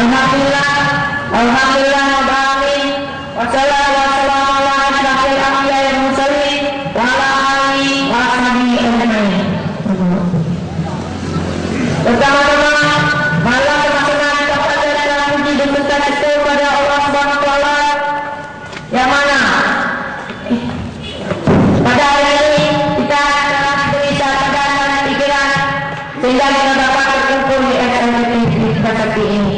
Alhamdulillah, alhamdulillah rabbil alamin. Wassalatu wassalamu ala asyrafil anbiya wal mursalin wa ala alihi wa sahbihi ajmain. Pertama-tama, malam kemakmuran kepada dalam puji dan berkat itu pada Allah Subhanahu wa taala yang mana pada hari ini kita telah diberi kesadaran dan pikiran sehingga kita dapat berkumpul di SMT kita seperti ini.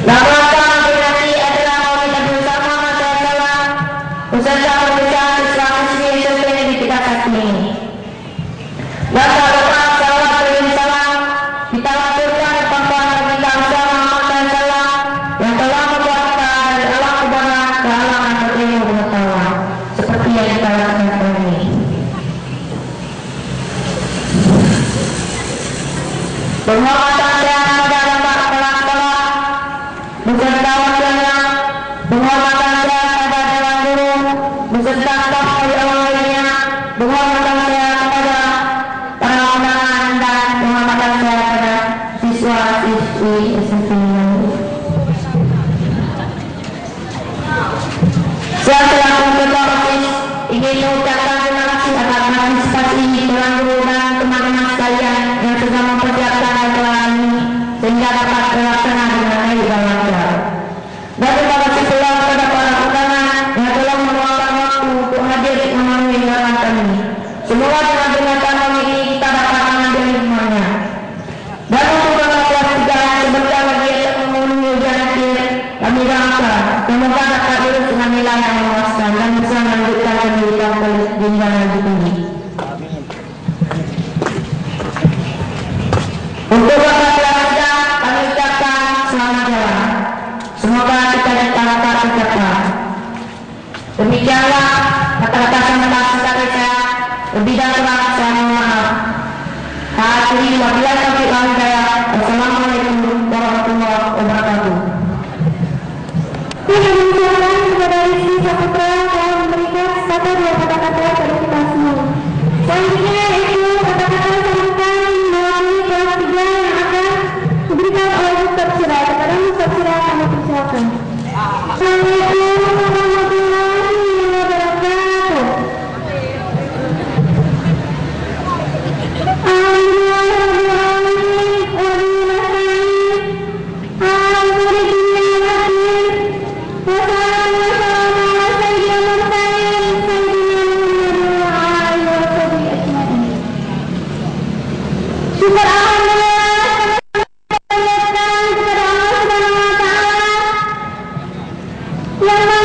Lama-lama nanti adalah mau kita bersama masalah usaha perbedaan Islam Muslim SMT di kita saat ini. Dan sahabat salam kita lakukan pembahasan kita bersama masalah yang telah membuat kita dari Allah kepada kehalangan berilmu pengetahuan seperti yang kita lakukan hari ini. Penghormatan saya pada lembaga sekolah beserta wakilnya, penghormatan saya pada dewan guru beserta staf lainnya, penghormatan saya kepada para undangan dan penghormatan saya pada siswa-siswi SMP. Saya selaku ketua OSIS ingin mengucapkan terima kasih atas partisipasi dewan guru dan teman-teman sekalian yang sudah mempersiapkan acara ini sehingga dapat terlaksana dengan baik dan lancar. Dan terima kasih pula kepada para undangan yang telah meluangkan waktu untuk hadir memenuhi undangan kami. Semoga dengan dengarkan ini kita dapat mengambil hikmahnya. Dan untuk kakak kelas 3 yang sebentar lagi akan memenuhi ujian akhir, kami doakan semoga dapat lulus dengan nilai yang memuaskan dan bisa melanjutkan pendidikan ke jenjang lebih tinggi. Untuk kakak kelas 3 kami ucapkan selamat jalan. Semoga kita dapat tercapai. Demikianlah kata-kata saya. Lebih dan kurang saya mohon maaf. Akhiri wabillahi taufiq wal hidayah. Wassalamualaikum warahmatullahi wabarakatuh. Saya mengucapkan kepada Rizky Saputra yang memberikan satu dua kata-kata pada kita semua. Selanjutnya yaitu kata-kata sambutan melalui kelas 3 yang akan diberikan oleh Ustaz Syirah. Kepada Ustaz Syirah kami persilakan. Assalamualaikum warahmatullahi wabarakatuh. Yang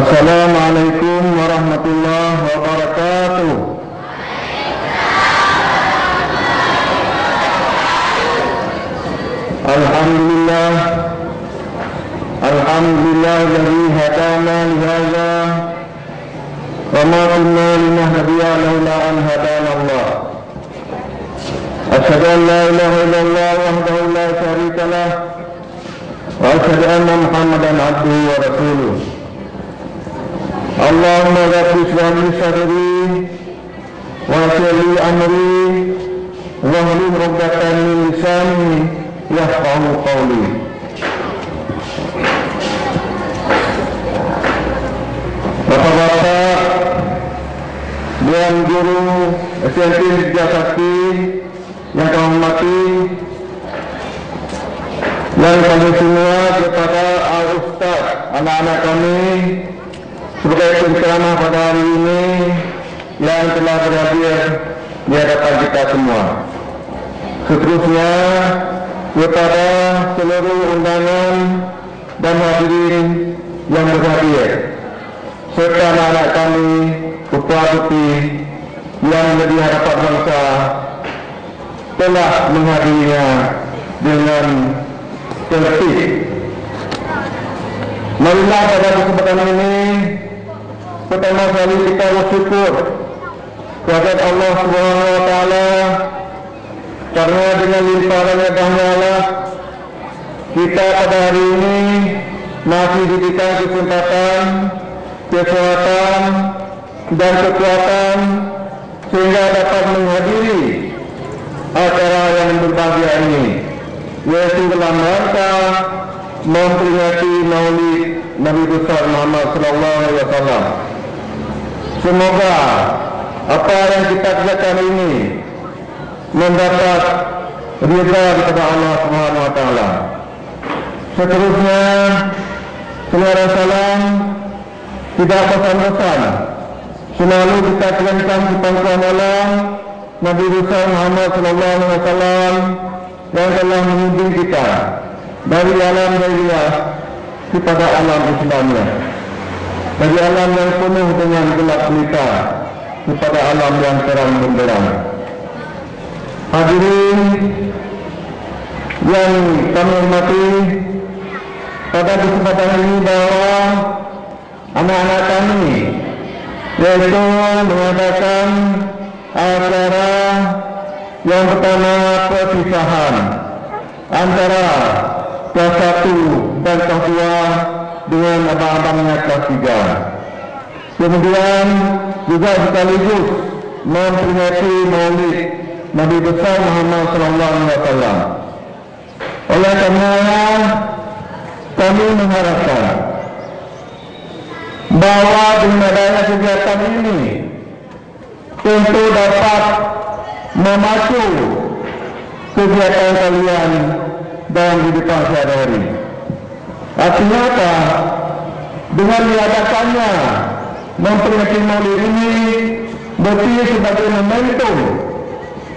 Assalamualaikum warahmatullahi wabarakatuh. Alhamdulillah, alhamdulillah alladzi hadana li hadza wa ma kunna linahtadiya laula an hadana Allah. Asyhadu an la ilaha illallah wahdahu la syarika lah wa asyhadu anna Muhammadan abduhu wa rasuluh. Allahumma rabbi ishrah li sadri wa yassir li amri wahlul 'uqdatam min lisani yafqahu qawli. Bapak-bapak, Dewan Guru SMP Sakti yang kami hormati, yang kami semua kepada al-ustaz, anak-anak kami sebagai penceramah pada hari ini yang telah berhadir di hadapan kita semua. Seterusnya kepada seluruh undangan dan hadirin yang berhadir, serta anak-anak kami, putra-putri yang menjadi harapan bangsa telah menghadirinya dengan tertib. Marilah pada kesempatan ini pertama kali kita bersyukur kepada Allah Subhanahu wa taala karena dengan limpahan rahmat Allah kita pada hari ini masih diberikan kesempatan, kesehatan dan kekuatan sehingga dapat menghadiri acara yang berbahagia ini, yaitu dalam rangka memperingati Maulid Nabi besar Muhammad sallallahu alaihi wasallam. Semoga apa yang kita kerjakan ini mendapat ridha kepada Allah Subhanahu wa taala. Seterusnya, saudara salam tidak bosan-bosan selalu kita tekankan di pangkuan Allah Nabi besar Muhammad sallallahu alaihi wasallam yang telah membimbing kita dari alam jahiliyah kepada alam Islamnya, dari alam yang penuh dengan gelap gulita kepada alam yang terang benderang. Hadirin yang kami hormati, pada kesempatan ini bahwa anak-anak kami yaitu mengadakan acara yang pertama perpisahan antara kelas 1 dan kelas 2 dengan abang-abangnya kelas 3. Kemudian juga sekaligus memperingati Maulid Nabi besar Muhammad sallallahu alaihi wasallam. Oleh karenanya kami mengharapkan bahwa dengan adanya kegiatan ini tentu dapat memacu kegiatan kalian dalam kehidupan sehari-hari. Artinya apa? Dengan diadakannya memperingati Maulid ini berarti sebagai momentum,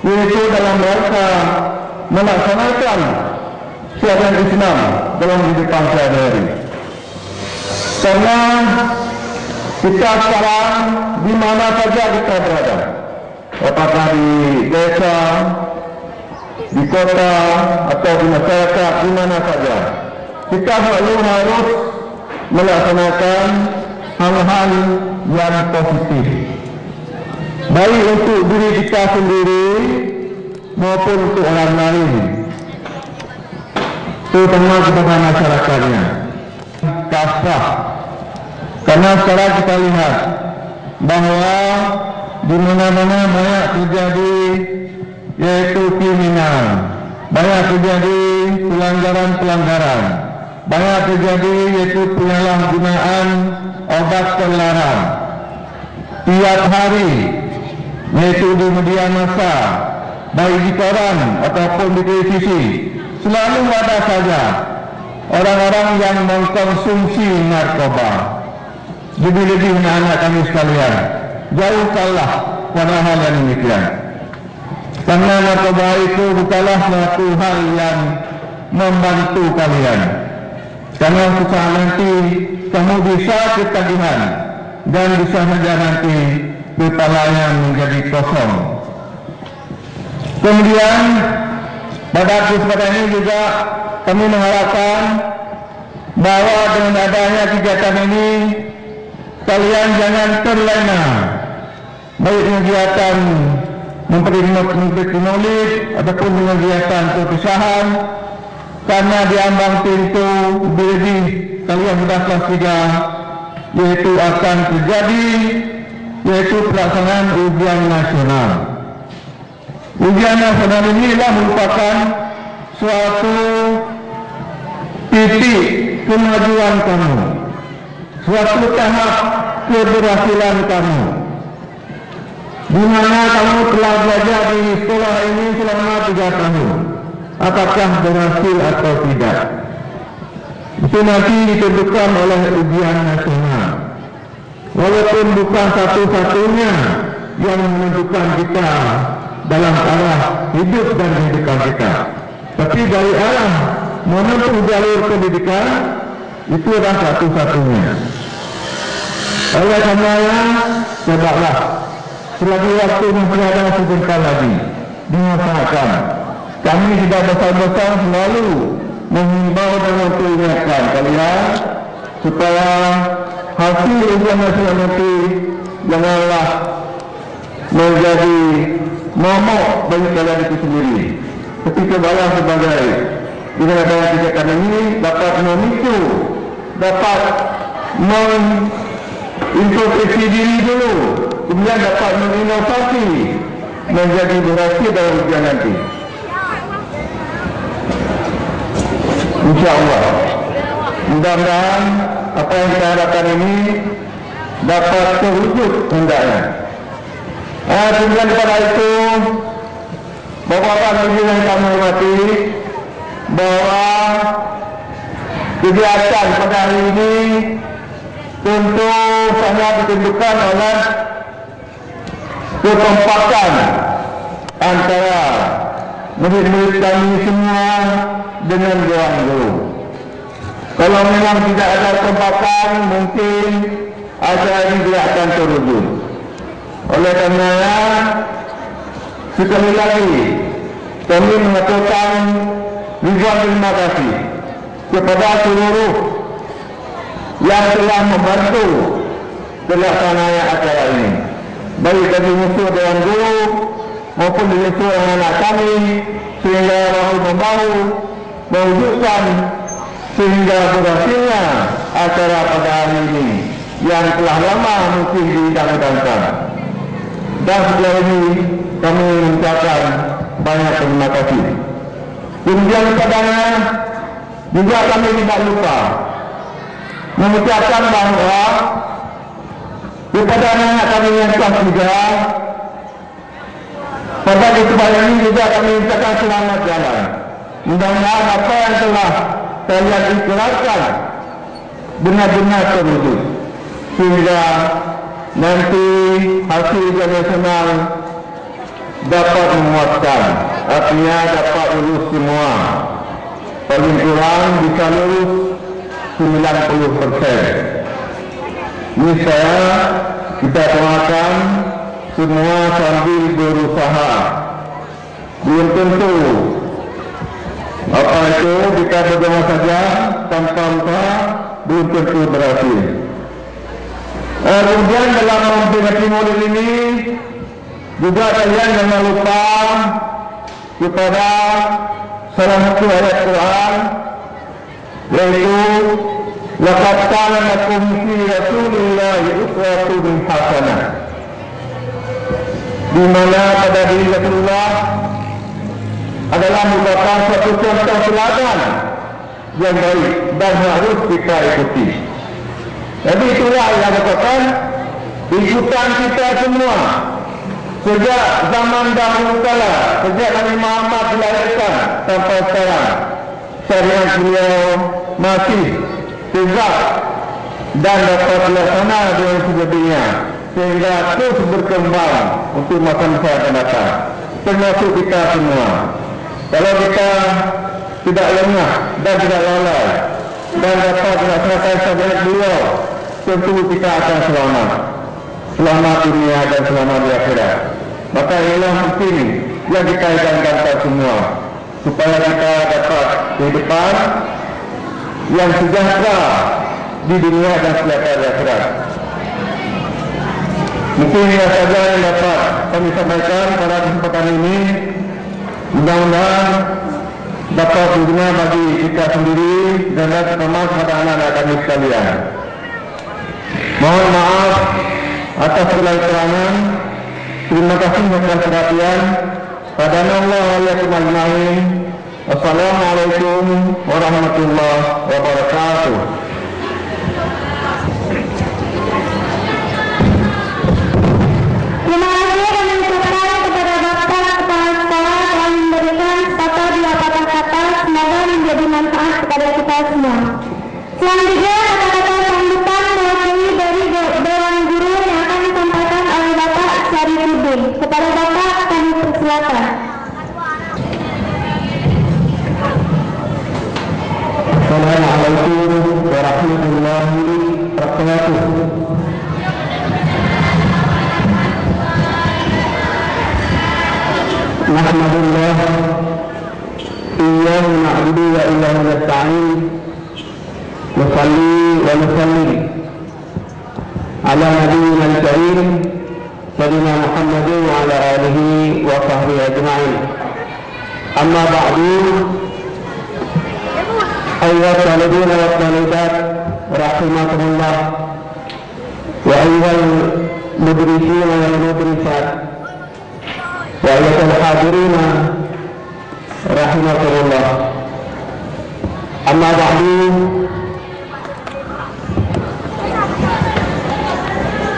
yaitu dalam rangka melaksanakan syariat Islam dalam kehidupan sehari-hari. Karena kita sekarang di mana saja kita berada, apakah di desa, di kota atau di masyarakat, di mana saja, kita selalu harus melaksanakan hal-hal yang positif, baik untuk diri kita sendiri maupun untuk orang lain, terutama kepada masyarakatnya. Kafah, karena sekarang kita lihat bahwa di mana-mana banyak terjadi yaitu kriminal, banyak terjadi pelanggaran-pelanggaran, banyak terjadi yaitu penyalahgunaan obat terlarang. Tiap hari yaitu di media massa, baik di koran ataupun di televisi, selalu ada saja orang-orang yang mengkonsumsi narkoba. Lebih-lebih anak kami sekalian, jauhkanlah pada hal yang demikian. Karena narkoba itu bukanlah suatu hal yang membantu kalian. Karena sesaat nanti kamu bisa ketagihan dan bisa saja nanti kepalanya menjadi kosong. Kemudian pada kesempatan ini juga kami mengharapkan bahwa dengan adanya kegiatan ini kalian jangan terlena baik dengan kegiatan memperingati Maulid ataupun dengan kegiatan perpisahan, karena di ambang pintu berdiri kalian sudah kelas 3, yaitu akan terjadi yaitu pelaksanaan ujian nasional. Ujian nasional inilah merupakan suatu titik kemajuan kamu, suatu tahap keberhasilan kamu, di mana kamu telah belajar di sekolah ini selama 3 tahun. Apakah berhasil atau tidak, itu nanti ditentukan oleh ujian nasional. Walaupun bukan satu-satunya yang menentukan kita dalam arah hidup dan pendidikan kita, tapi dari arah menempuh jalur pendidikan itu adalah satu-satunya. Oleh karenanya, cobalah selagi waktu masih ada sebentar lagi, diusahakan. Kami sudah besar-besar selalu menghimbau dan mengingatkan kalian supaya hasil ujian nasional nanti janganlah menjadi momok bagi kalian itu sendiri. Tapi cobalah sebagai dengan adanya kegiatan ini dapat memicu, dapat mengintrospeksi diri dulu, kemudian dapat menginovasi menjadi berhasil dalam ujian nanti. InsyaAllah, mudah-mudahan apa yang kita harapkan ini dapat terwujud hendaknya. Kemudian pada itu, Bapak-bapak yang kami hormati, bahwa kegiatan pada hari ini tentu sangat ditentukan oleh kekompakan antara murid-murid kami semua dengan dewan guru. Kalau memang tidak ada kekompakan, mungkin acara ini tidak akan terwujud. Oleh karenanya, sekali lagi kami mengaturkan ribuan terima kasih kepada seluruh yang telah membantu pelaksanaan acara ini, baik dari unsur dewan guru maupun dari unsur anak kami, sehingga bahu membahu mewujudkan sehingga berhasilnya acara pada hari ini yang telah lama mungkin didang-dangkan. Dan setelah ini kami mengucapkan banyak terima kasih. Kemudian kepadanya juga kami tidak lupa mengucapkan bahwa kepada anak kami yang kelas 3, pada kesempatan ini juga kami ucapkan selamat jalan. Mudah-mudahan apa yang telah kalian ikhlaskan benar-benar terwujud, sehingga nanti hasil ujian nasional dapat memuaskan, artinya dapat lulus semua, paling kurang bisa lulus 90%. Ini saya kita doakan semua sambil berusaha. Belum tentu apa itu kita berdoa saja tanpa usaha belum tentu berhasil. Kemudian dalam memperingati Maulid ini juga kalian jangan lupa kepada salah satu ayat Quran, yaitu laqad kana lakum fi rasulillahi uswatun hasanah, di mana pada diri Rasulullah adalah merupakan suatu contoh teladan yang baik dan harus kita ikuti. Jadi itulah yang merupakan ikutan kita semua sejak zaman dahulu kala, sejak Nabi Muhammad dilahirkan sampai sekarang. Syariat beliau masih tegak dan dapat dilaksana dengan sejatinya, sehingga terus berkembang untuk masa-masa akan datang, termasuk kita semua. Kalau kita tidak lengah dan tidak lalai dan dapat melaksanakan syariat beliau, tentu kita akan selamat dunia dan selamat di akhirat. Maka inilah penting yang kita inginkan semua, supaya kita dapat kehidupan yang sejahtera di dunia dan sejahtera di akhirat. Mungkin ini saja yang dapat kami sampaikan pada kesempatan ini. Mudah-mudahan dapat berguna bagi kita sendiri dan terutama kepada anak-anak kami sekalian. Mohon maaf atas segala kekurangan. Terima kasih atas perhatian. Qadanallahu wa iyyakum ajma'in. Wassalamualaikum warahmatullahi wabarakatuh. Terima kasih kami ucapkan kepada Bapak Kepala Sekolah telah memberikan sepatah dua patah kata, semoga menjadi manfaat kepada kita semua. Selanjutnya kata-kata sambutan mewakili dari Dewan Guru yang akan disampaikan oleh Bapak Syarifuddin. Kepada Bapak kami persilakan. Assalamualaikum warahmatullahi wabarakatuh. Alhamdulillah, iyyahu na'budu wa iyyahu nasta'in. Nusalli wa nusallim ala nabiyyina al-karim sayyidina Muhammadin wa ala alihi wa sahbihi ajma'in. Amma ba'du. أيها الطالبون والطالبات رحمكم الله وأيها المدرسين والمدرسات وأيها الحاضرين رحمكم الله. أما بعد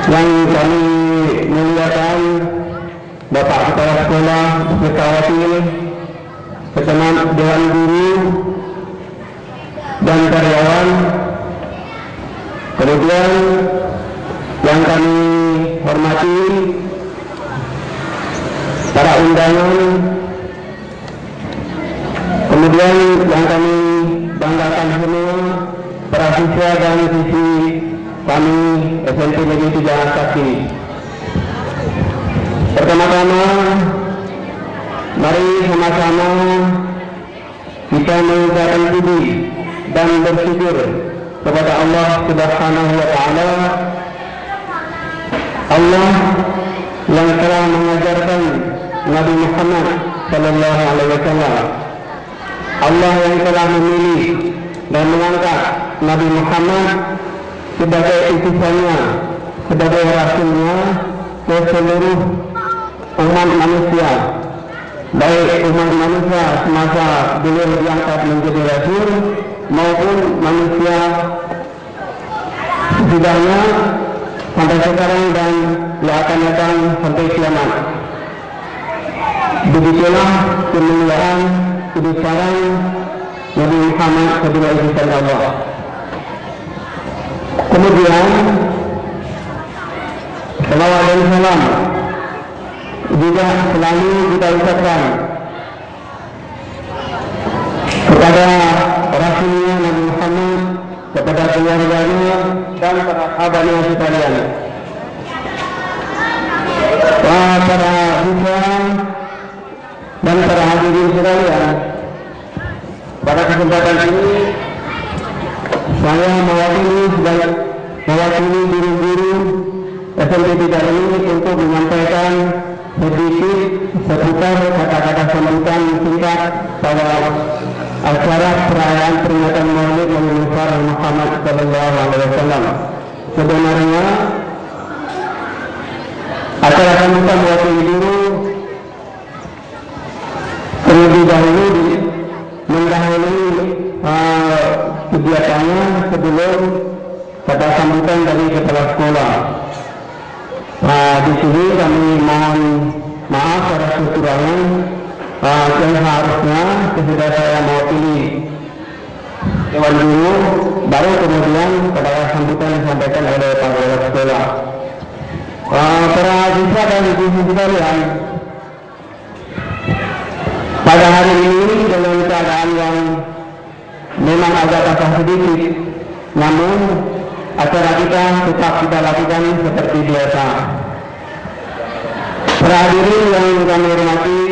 yang kami muliakan Bapak Kepala Sekolah beserta wakil, segenap Dewan Guru dan karyawan, kemudian yang kami hormati para undangan, kemudian yang kami banggakan semua para siswa dan siswi kami SMP Negeri 3 Sakti. Pertama-tama mari sama-sama kita mengucapkan puji dan bersyukur kepada Allah Subhanahu wa Ta'ala, Allah yang telah mengajarkan Nabi Muhammad Sallallahu Alaihi Wasallam, Allah yang telah memilih dan mengangkat Nabi Muhammad sebagai utusannya, sebagai rasulnya ke seluruh umat manusia, baik umat manusia semasa beliau diangkat menjadi rasul maupun manusia sesudahnya sampai sekarang dan yang akan datang sampai kiamat. Begitulah kemuliaan kebesaran Nabi Muhammad kedua utusan Allah. Kemudian salawat dan salam juga selalu kita ucapkan kepada Rasulnya Nabi Muhammad, kepada keluarganya dan para sahabatnya sekalian. Para siswa dan para hadirin sekalian, pada kesempatan ini saya mewakili guru-guru SMP 3 ini untuk menyampaikan sedikit seputar kata-kata sambutan singkat pada acara perayaan peringatan Maulid Nabi Muhammad Sallallahu Alaihi Wasallam. Sebenarnya acara sambutan mewakili guru terlebih dahulu mendahului kegiatannya sebelum kata sambutan dari kepala sekolah. Di sini kami mohon maaf atas kekurangan yang harusnya ketika saya mewakili Dewan Guru, baru kemudian pada sambutan disampaikan oleh Pak Kepala Sekolah. Para siswa dan siswi sekalian, pada hari ini dengan keadaan yang memang agak susah sedikit, namun acara kita tetap kita lakukan seperti biasa. Para hadirin yang kami hormati,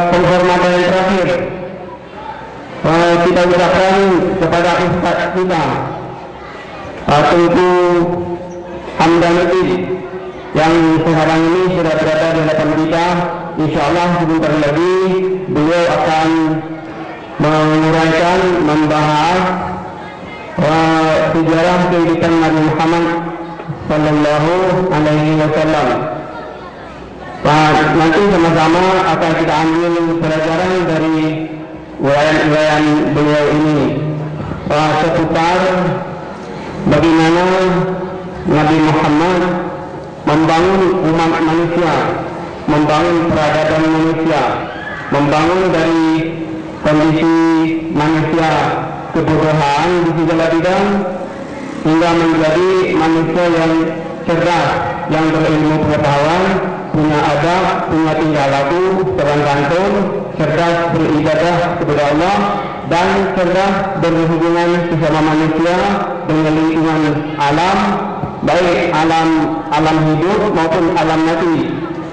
penghormatan yang terakhir kita ucapkan kepada Ustaz kita Tengku Hamdanuddin yang sekarang ini sudah berada di hadapan kita. Insyaallah sebentar lagi beliau akan menguraikan, membahas sejarah kehidupan Nabi Muhammad Sallallahu Alaihi Wasallam. Nanti sama-sama akan kita ambil pelajaran dari uraian beliau ini seputar bagaimana Nabi Muhammad membangun umat manusia, membangun peradaban manusia, membangun dari kondisi manusia kebodohan di segala bidang hingga menjadi manusia yang cerdas, yang berilmu pengetahuan, punya adab, punya tingkah laku, sopan santun, cerdas beribadah kepada Allah, dan cerdas berhubungan sesama manusia dengan lingkungan alam, baik alam hidup maupun alam mati,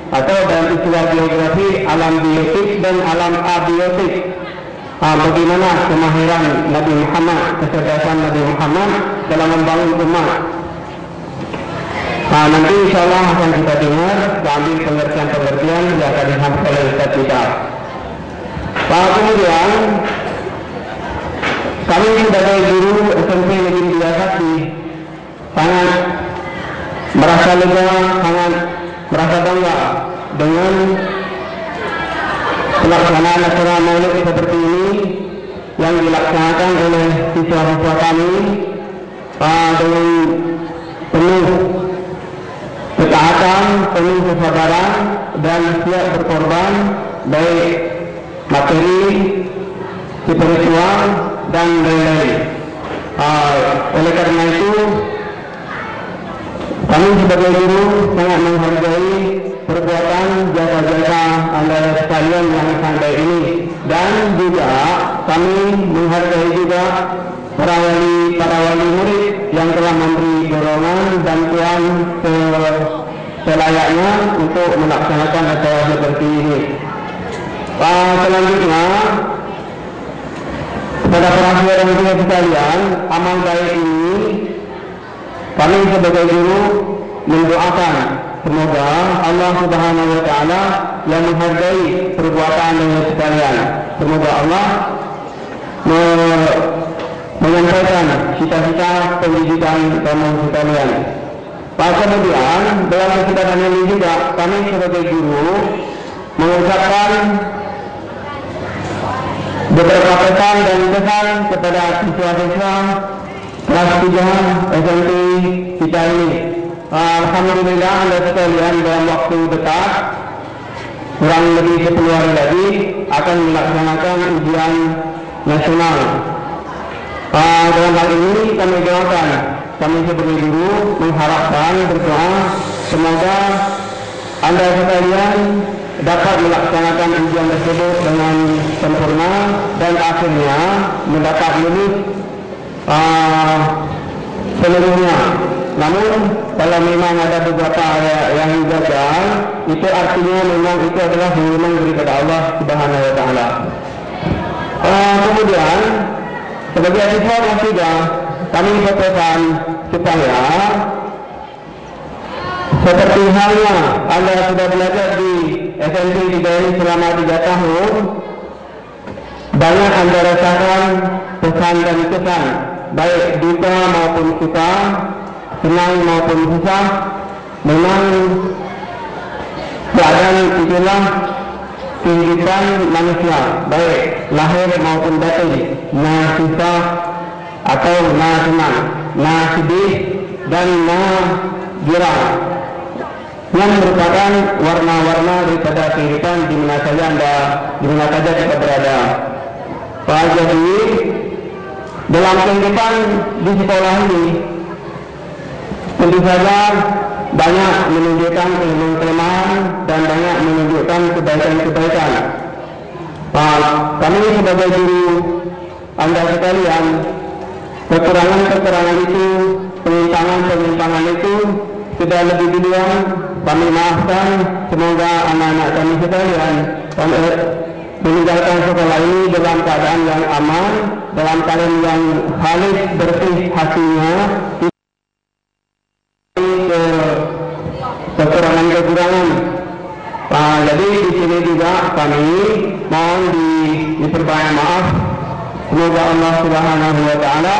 atau dalam istilah geografi alam biotik dan alam abiotik. Bagaimana kemahiran Nabi Muhammad, kecerdasan Nabi Muhammad dalam membangun umat. Nanti insyaallah akan kita dengar, ambil pengertian-pengertian yang akan disampaikan oleh Ustaz kita. Kemudian kami sebagai guru SMP Negeri 3 Sakti sangat merasa lega, sangat merasa bangga dengan pelaksanaan acara Maulid seperti ini yang dilaksanakan oleh siswa-siswa kami dengan penuh ketaatan, penuh kesabaran, dan siap berkorban baik materi, spiritual, dan lain-lain. Oleh karena itu kami sebagai guru sangat menghargai perbuatan jasa-jasa Anda sekalian yang sampai ini, dan juga kami menghargai juga para wali murid yang telah memberi dorongan bantuan selayaknya untuk melaksanakan acara seperti ini. Selanjutnya kepada para saudara dan sekalian, amal baik ini kami sebagai guru mendoakan semoga Allah Subhanahu wa taala yang menghargai perbuatan dengan sekalian, semoga Allah menyampaikan cita-cita pendidikan kamu sekalian. Kemudian dalam kesempatan ini juga kami sebagai guru mengucapkan beberapa pesan dan pesan kepada siswa-siswa kelas 3 SMP kita ini. Alhamdulillah Anda sekalian dalam waktu dekat, kurang lebih 10 hari lagi akan melaksanakan ujian nasional. Dalam hal ini kami doakan, kami sebagai guru mengharapkan, berdoa semoga Anda sekalian dapat melaksanakan ujian tersebut dengan sempurna dan akhirnya mendapat lulus seluruhnya. Namun kalau memang ada beberapa yang gagal, itu artinya memang itu adalah pengumuman daripada Allah Subhanahu wa taala. Kemudian sebagai siswa kelas 3 kami berpesan supaya seperti halnya Anda sudah belajar di SMP ini selama 3 tahun, banyak Anda rasakan pesan dan kesan, baik duka maupun suka, senang maupun susah. Memang keadaan itulah kehidupan manusia, baik lahir maupun batin, na susah atau na senang, na sedih dan na girang, yang merupakan warna-warna daripada kehidupan di mana saja kita berada. Jadi dalam kehidupan di sekolah ini tentu saja banyak menunjukkan kelemahan dan banyak menunjukkan kebaikan-kebaikan. Kami sebagai guru Anda sekalian kekurangan-kekurangan itu, penyimpangan-penyimpangan itu sudah lebih duluan kami maafkan. Semoga anak-anak kami sekalian meninggalkan sekolah ini dalam keadaan yang aman, dalam keadaan yang khalis, bersih hatinya, kekurangan-kekurangan. Jadi di sini juga kami mohon diperbanyak maaf. Semoga Allah Subhanahu wa Ta'ala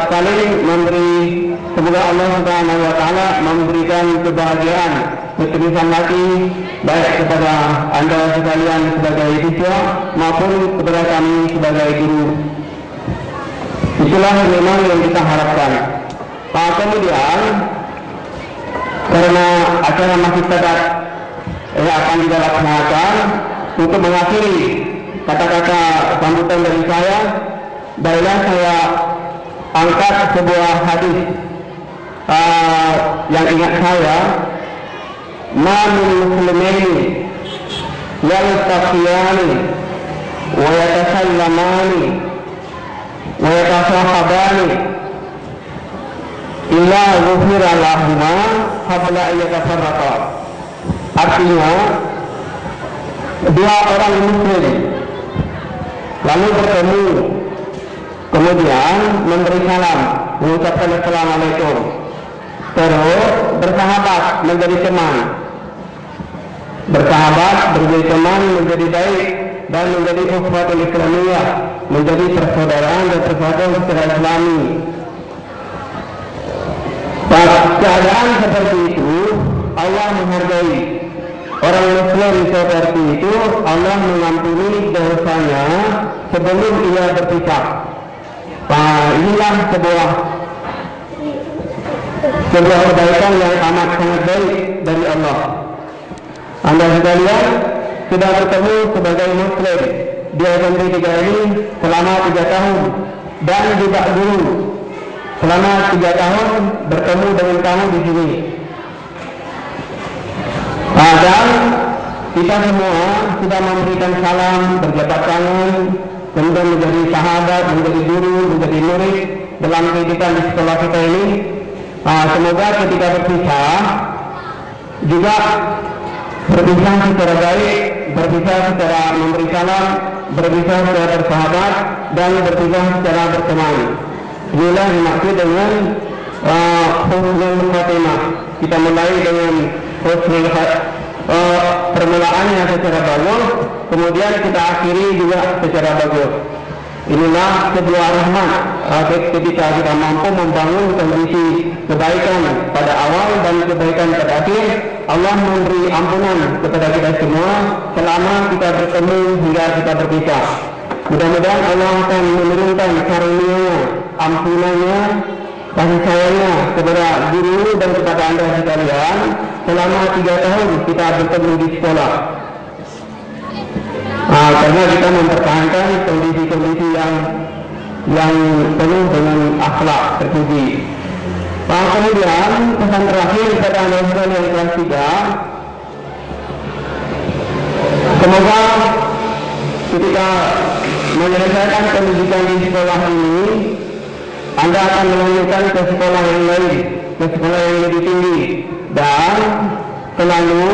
saling memberi, semoga Allah Subhanahu wa Ta'ala memberikan kebahagiaan, keterusan hati baik kepada anda sekalian sebagai siswa maupun kepada kami sebagai guru. Itulah memang yang kita harapkan. Kemudian karena acara masih tetap akan dilaksanakan, untuk mengakhiri kata-kata sambutan dari saya, baiklah saya angkat sebuah hadis yang ingat saya. Manul muslimaini yaltaqiyani wa yatasallamani wa yatasahabani illa ghufira lahuma qabla yatafarraqa. Artinya, dua orang muslim lalu bertemu, kemudian memberi salam, mengucapkan assalamualaikum, terus bersahabat menjadi teman, bersahabat menjadi teman, menjadi baik dan menjadi ukhuwatul islamiyah, menjadi persaudaraan dan persatuan secara Islami. Pada keadaan seperti itu Allah menghargai orang muslim. Seperti itu Allah mengampuni dosanya sebelum ia berpisah. Inilah sebuah kebaikan yang amat sangat baik dari Allah. Anda sekalian sudah bertemu sebagai muslim di SMP 3 ini selama 3 tahun dan juga guru selama 3 tahun bertemu dengan kamu di sini. Dan kita semua sudah memberikan salam, berjabat tangan, kemudian menjadi sahabat, menjadi guru, menjadi murid dalam kehidupan di sekolah kita ini. Semoga ketika berpisah juga berpisah secara baik, berpisah secara memberi salam, berpisah secara bersahabat, dan berpisah secara berteman. Inilah dimaksud dengan husnul khatimah. Kita mulai dengan husnul permulaannya secara bagus, kemudian kita akhiri juga secara bagus. Inilah sebuah rahmat ketika kita mampu membangun kondisi kebaikan pada awal dan kebaikan pada akhir. Allah memberi ampunan kepada kita semua selama kita bertemu hingga kita berpisah. Mudah-mudahan Allah akan menurunkan karunia-Nya, ampunannya, kasih sayangnya kepada guru dan kepada anda sekalian selama 3 tahun kita bertemu di sekolah. Karena kita mempertahankan kondisi-kondisi yang penuh dengan akhlak terpuji. Kemudian pesan terakhir kepada anda sekalian kelas 3, semoga ketika menyelesaikan pendidikan di sekolah ini, anda akan melanjutkan ke sekolah yang lain, ke sekolah yang lebih tinggi, dan selalu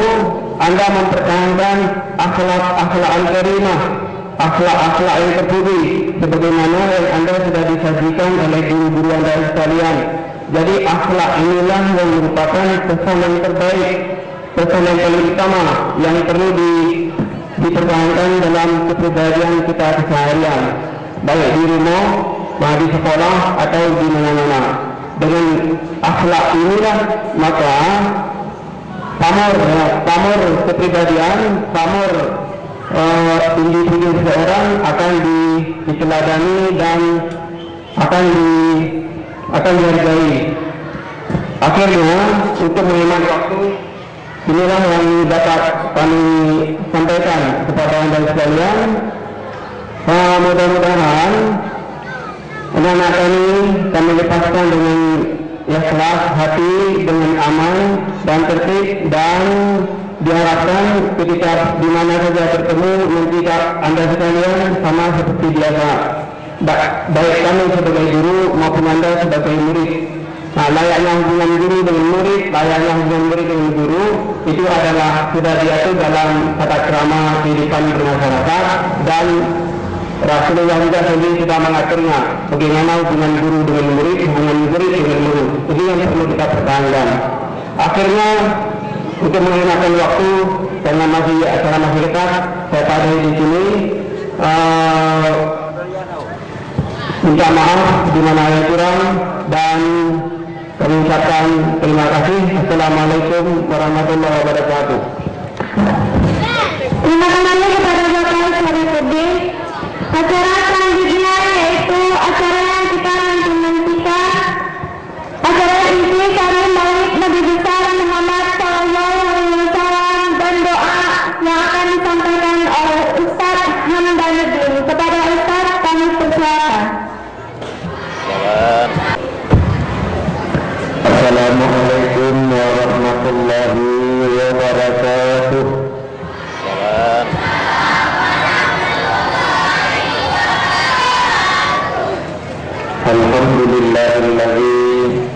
anda mempertahankan akhlak al-karimah, akhlak yang terpuji, sebagaimana yang anda sudah disajikan oleh guru-guru anda sekalian. Jadi akhlak inilah yang merupakan pesan yang terbaik, pesan yang paling utama yang perlu dipertahankan dalam kepribadian kita keseharian, baik di rumah, di sekolah atau di mana-mana. Dengan akhlak inilah maka pamor kepribadian, pamor individu seseorang akan diteladani dan akan dihargai. Akhirnya, untuk menghemat waktu, inilah yang dapat kami sampaikan kepada anda sekalian. Mudah-mudahan anak-anak kami lepaskan dengan ikhlas hati, dengan aman dan tertib, dan diharapkan ketika di mana saja bertemu nanti anda sekalian sama seperti biasa. baik kami sebagai guru maupun Anda sebagai murid. Nah, layaknya hubungan guru dengan murid, layaknya hubungan murid dengan guru itu adalah sudah diatur dalam tata krama kehidupan bermasyarakat, dan Rasulullah juga sendiri sudah mengaturnya bagaimana hubungan guru dengan murid, hubungan murid dengan guru. Ini yang perlu kita pertahankan. Akhirnya untuk menggunakan waktu karena masih acara masih dekat, saya tadi di sini minta maaf di mana ada kurang, dan kami ucapkan terima kasih. Assalamualaikum warahmatullahi wabarakatuh. Terima kasih kepada Bapak Syarifuddin. Acara selanjutnya yaitu acara yang kita nantikan. Acara ini kami maulid Nabi besar Muhammad SAW dan doa yang akan disampaikan oleh Ustaz Hamdanuddin. Kepada Ustaz kami persilakan. Assalamualaikum warahmatullahi wabarakatuh. Alhamdulillahilladzi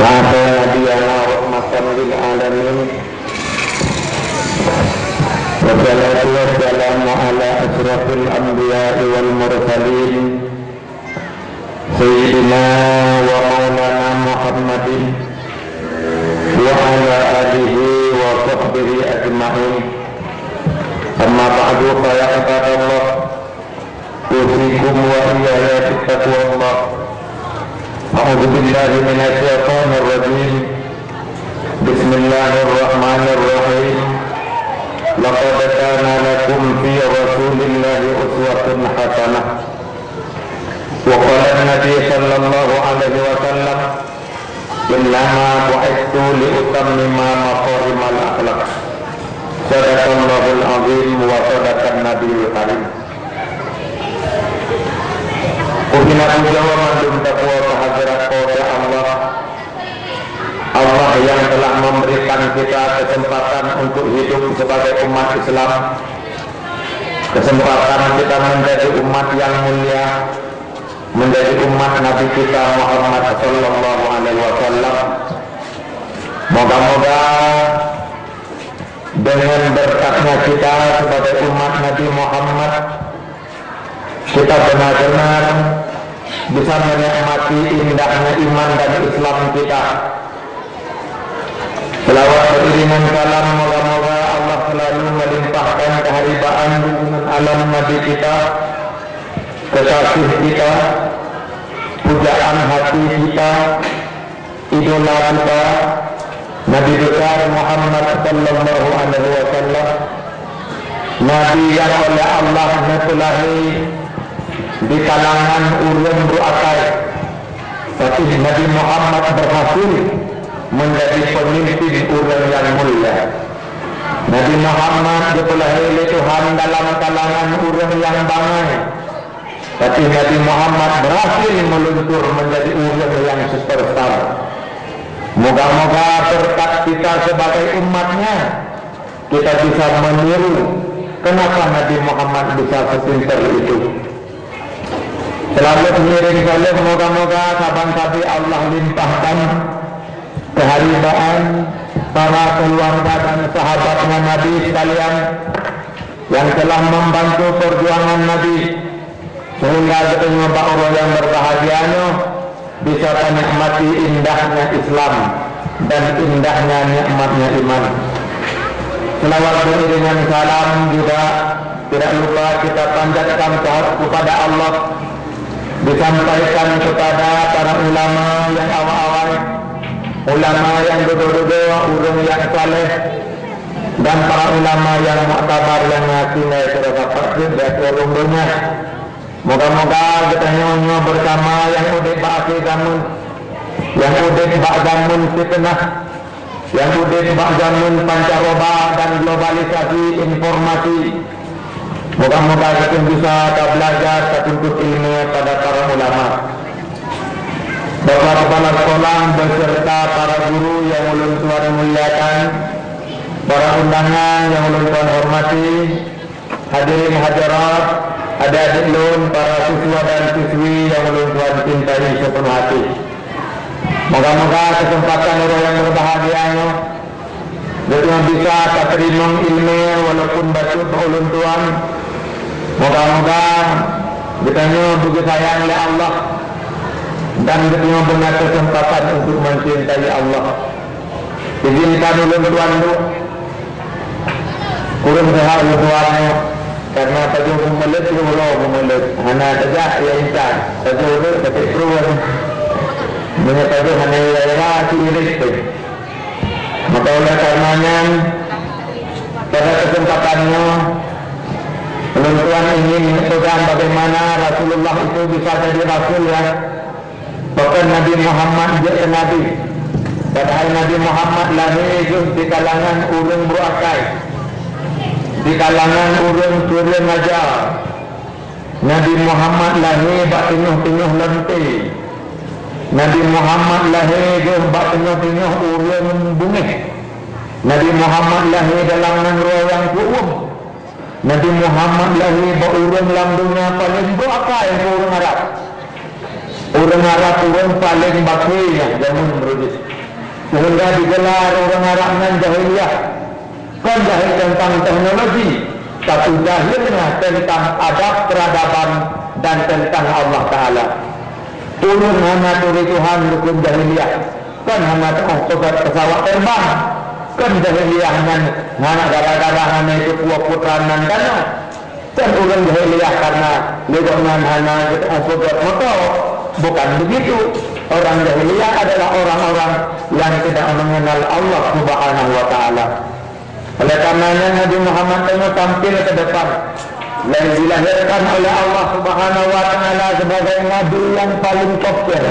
ba'atha nabiyana rahmatan lil alamin wa salatu wassalamu ala asrafil anbiya'i wal mursalin Sayyidina wa maulana Muhammadin wa ala alihi wa sahbihi ajma'in. Amma ba'du, fa ya ibadallah, usikum wa iyaya bittaqwallah. A'udzu billahi minasy syaithanir rajim. Bismillahirrahmanirrahim. Laqad kana lakum fi rasulillahi uswatun hasanah. Wa qala an-nabi sallallahu alaihi wasallam, innama bu'ithtu li utammima maqarimal akhlaq. Sadaqallahul azim wa sadaqan nabiyul karim. Ubina puja wa mandum taqwa kehadirat kepada Allah, Allah yang telah memberikan kita kesempatan untuk hidup sebagai umat Islam, kesempatan kita menjadi umat yang mulia, menjadi umat Nabi kita Muhammad sallallahu alaihi wasallam. Moga-moga dengan berkatnya kita sebagai umat Nabi Muhammad, kita benar-benar bisa menikmati indahnya iman dan Islam kita. Selawat beriringan salam, moga-moga Allah selalu melimpahkan keharibaan dengan alam Nabi kita, kekasih kita, pujaan hati kita, idola kita, Nabi besar Muhammad sallallahu alaihi wasallam, Nabi yang oleh Allah metulahi di kalangan ulun ru'atai, tapi Nabi Muhammad berhasil menjadi pemimpin ulun yang mulia. Nabi Muhammad dipelahili Tuhan dalam kalangan ulun yang bangai, tapi Nabi Muhammad berhasil meluncur menjadi ulun yang superstar. Moga-moga berkat kita sebagai umatnya, kita bisa meniru kenapa Nabi Muhammad bisa sepintar itu. Selalu mengiring salam, moga-moga saban-sabi Allah limpahkan keharibaan para keluarga dan sahabatnya Nabi sekalian yang telah membantu perjuangan Nabi, sehingga ketemu orang yang berbahagianya bisa menikmati indahnya Islam dan indahnya nikmatnya iman. Selawat beriringan salam juga tidak lupa kita panjatkan kepada Allah, disampaikan kepada para ulama yang awal-awal, ulama yang duduk-duduk, ulama yang saleh, dan para ulama yang muktabar yang ngasih terhadap praktik dan urung-urungnya. Moga-moga kita nyonya bersama yang udah ba'asi zaman, yang udah bak zaman fitnah, yang udah bak zaman pancaroba dan globalisasi informasi. Moga-moga kita bisa belajar satuntut ilmu pada para ulama, Bapak Kepala Sekolah beserta para guru yang ulun Tuhan muliakan, para undangan yang ulun Tuhan hormati, hadirin hadirat, adik-adik lun, para siswa dan siswi yang ulun Tuhan cintai sepenuh hati. Moga-moga kesempatan orang yang berbahagia yang bisa terima ilmu walaupun batu ulun Tuhan. Moga-moga kita begitu sayang oleh Allah dan kita benar kesempatan untuk mencintai Allah. Izinkan ulun Tuhan itu kurang sehat ulun Tuhan karena tajuk memelet itu Allah memelet hana saja ya insan tajuk itu ketik peruan menyatakan hana ya sirik itu. Maka oleh karenanya pada kesempatannya ulun Tuhan ingin menunjukkan bagaimana Rasulullah itu bisa jadi Rasul ya. Bahkan Nabi Muhammad jadi Nabi. Padahal Nabi Muhammad lahir di kalangan ulun berakai, di kalangan ulun turun ajar. Nabi Muhammad lahir bak tinuh-tinuh lente. Nabi Muhammad lahir bak tinuh-tinuh ulun bungih. Nabi Muhammad lahir dalam nangro yang kuum. Nabi Muhammad lahir bak ulun dalam dunia paling berakai yang ulun Arab. Orang Arab ulun paling bakri yang zaman berudis. Sehingga digelar orang Arab dengan jahiliyah. Kan jahil tentang teknologi, tapi jahilnya tentang adab peradaban dan tentang Allah Ta'ala. Ulun hanya turi Tuhan rukun jahiliyah. Kan hanya obat pesawat terbang. Kan jahiliyah hanya gara-gara hanya itu putra-putranan dana. Kan ulun jahiliyah karena legongan hanya obat motor. Bukan begitu. Orang jahiliyah adalah orang-orang yang tidak mengenal Allah Subhanahu wa Ta'ala. Oleh karenanya Nabi Muhammad tengah tampil ke depan dan dilahirkan oleh Allah Subhanahu wa Ta'ala sebagai nabi yang paling populer,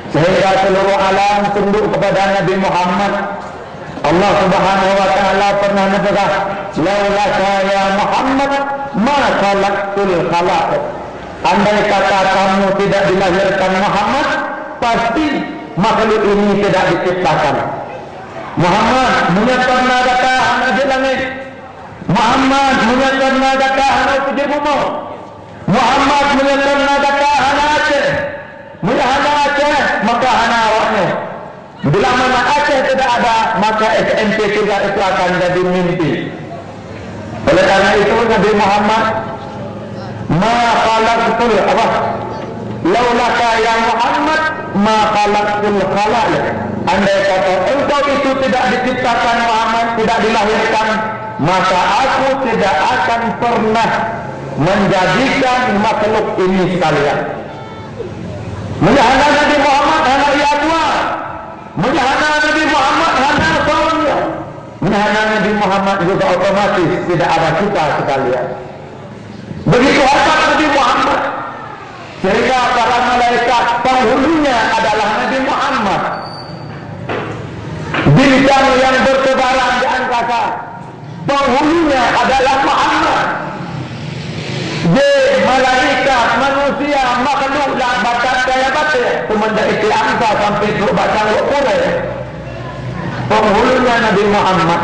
sehingga seluruh alam tunduk kepada Nabi Muhammad. Allah Subhanahu wa Ta'ala pernah berkata, "Laulaka ya Muhammad ma khalaqtul khalaq." Andai kata kamu tidak dilahirkan Muhammad, pasti makhluk ini tidak diciptakan. Muhammad menyatakan adakah anak di langit. Muhammad menyatakan adakah anak di bumi. Muhammad menyatakan adakah anak Aceh. Bila anak Aceh, maka anak awaknya. Bila mana Aceh tidak ada, maka SMP juga itu akan jadi mimpi. Oleh karena itu Nabi Muhammad ma khalaqtul apa? Laulaka ya Muhammad ma khalaqtul khalaiq. Andai kata engkau itu tidak diciptakan Muhammad, tidak dilahirkan, maka aku tidak akan pernah menjadikan makhluk ini sekalian. Menjahana Nabi Muhammad hana ya dua. Menjahana Nabi Muhammad hana suaminya. Menjahana Nabi Muhammad juga otomatis tidak ada kita sekalian. Begitu hebat Nabi Muhammad, sehingga para malaikat penghulunya adalah Nabi Muhammad. Bintang yang bertebaran di angkasa, penghulunya adalah Muhammad. Malaikat, manusia, makhluk lah bakat kaya batik, semenjak itu angka sampai ke batang Quraish, penghulunya Nabi Muhammad.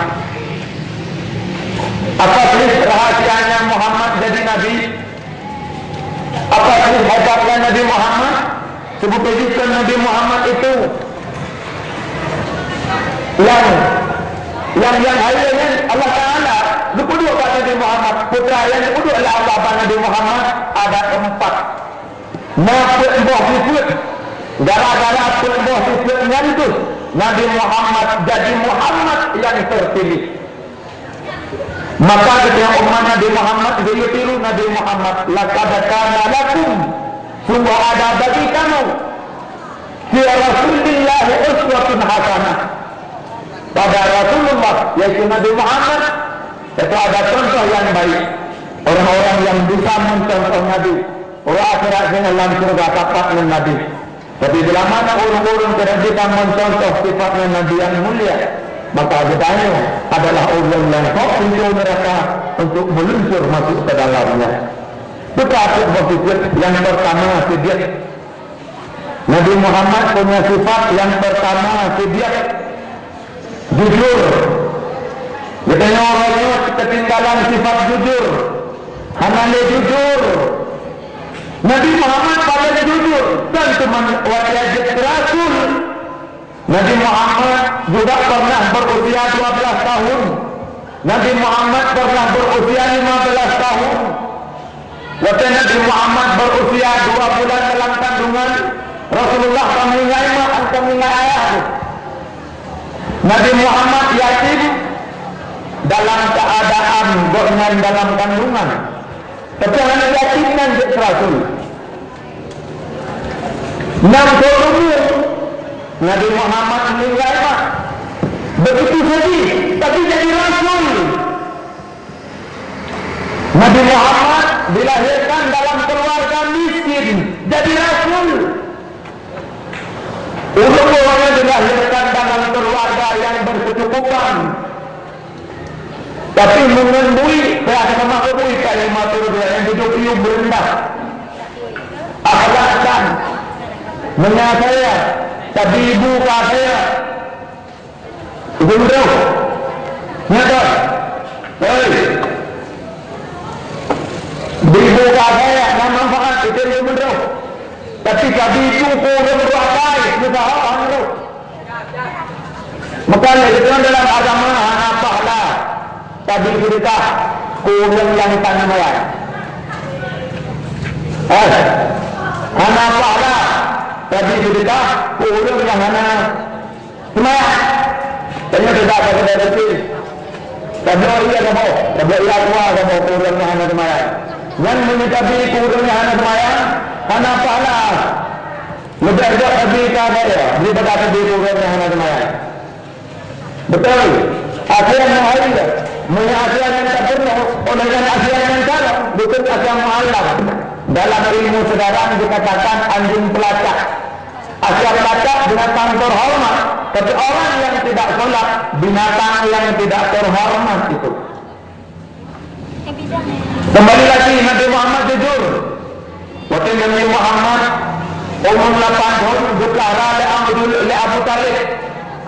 Apa sih rahasianya Muhammad jadi Nabi? Apa sih hebatnya Nabi Muhammad? Sebutkan Nabi Muhammad itu yang hayanya Allah Ta'ala dua pada Nabi Muhammad, putra yang kedua adalah Allah pada Nabi Muhammad ada 4. Nafsu boh disebut gara-gara boh disebut ngantus Nabi Muhammad jadi Muhammad yang terpilih. Maka ketika umat Nabi Muhammad ditiru Nabi Muhammad, laqad kana lakum, sungguh ada bagi kamu fi Rasulillah uswatun hasanah. Pada Rasulullah yaitu Nabi Muhammad itu ada contoh yang baik. Orang-orang yang bisa mencontoh Nabi, orang akhirat dengan dalam surga tapak dengan Nabi. Tapi bila mana orang-orang tidak bisa mencontoh sifatnya Nabi yang mulia, maka bedanya adalah orang yang kok pintu mereka untuk meluncur masuk ke dalamnya. Betapa berpikir yang pertama sedia. Nabi Muhammad punya sifat yang pertama sedia. Jujur. Katanya orangnya ketinggalan sifat jujur. Hanane jujur. Nabi Muhammad pada jujur dan cuma wajib Rasul. Nabi Muhammad juga pernah berusia 12 tahun. Nabi Muhammad pernah berusia 15 tahun. Waktu Nabi Muhammad berusia 2 bulan dalam kandungan, Rasulullah mengingai ayah. Nabi Muhammad yatim dalam keadaan dengan dalam kandungan. Tapi hanya yatim dan Rasul. 60 umur Nabi Muhammad meninggal begitu sedih, tapi jadi Rasul. Nabi Muhammad dilahirkan dalam keluarga miskin, jadi Rasul. Umumnya dilahirkan dalam keluarga yang berkecukupan, tapi mengendui berada mengendui kalimat yang hidup hidup rendah, akhlakkan, menyasaya, tapi ibu saya, ibu bro, nyadar, ibu saya nama manfaat itu ibu bro, tapi itu kurang berapa, usaha bro. Maka itu dalam agama apalah. Tadi kita kurang yang tanah melayu. Anak pahala. Tadi kita kurang yang anak semaya. Tanya tidak ada dari tapi iya kamu, tapi iya kamu kurang yang anak semaya. Yang menikapi kurang yang anak semaya, anak pahala. Lebih ada kita saya, daripada tadi kurang yang anak semaya. Betul. Akhirnya mengalir. Asian yang terpenuh oleh Asian yang salah, bukan Asian mu'alaf. Dalam ilmu sekarang dikatakan anjing pelacak. Asian pelacak binatang terhormat, tapi orang yang tidak sholat binatang yang tidak terhormat itu. Kembali lagi Nabi Muhammad jujur. Waktu Nabi Muhammad umur 8 tahun berkara le Abu Talib,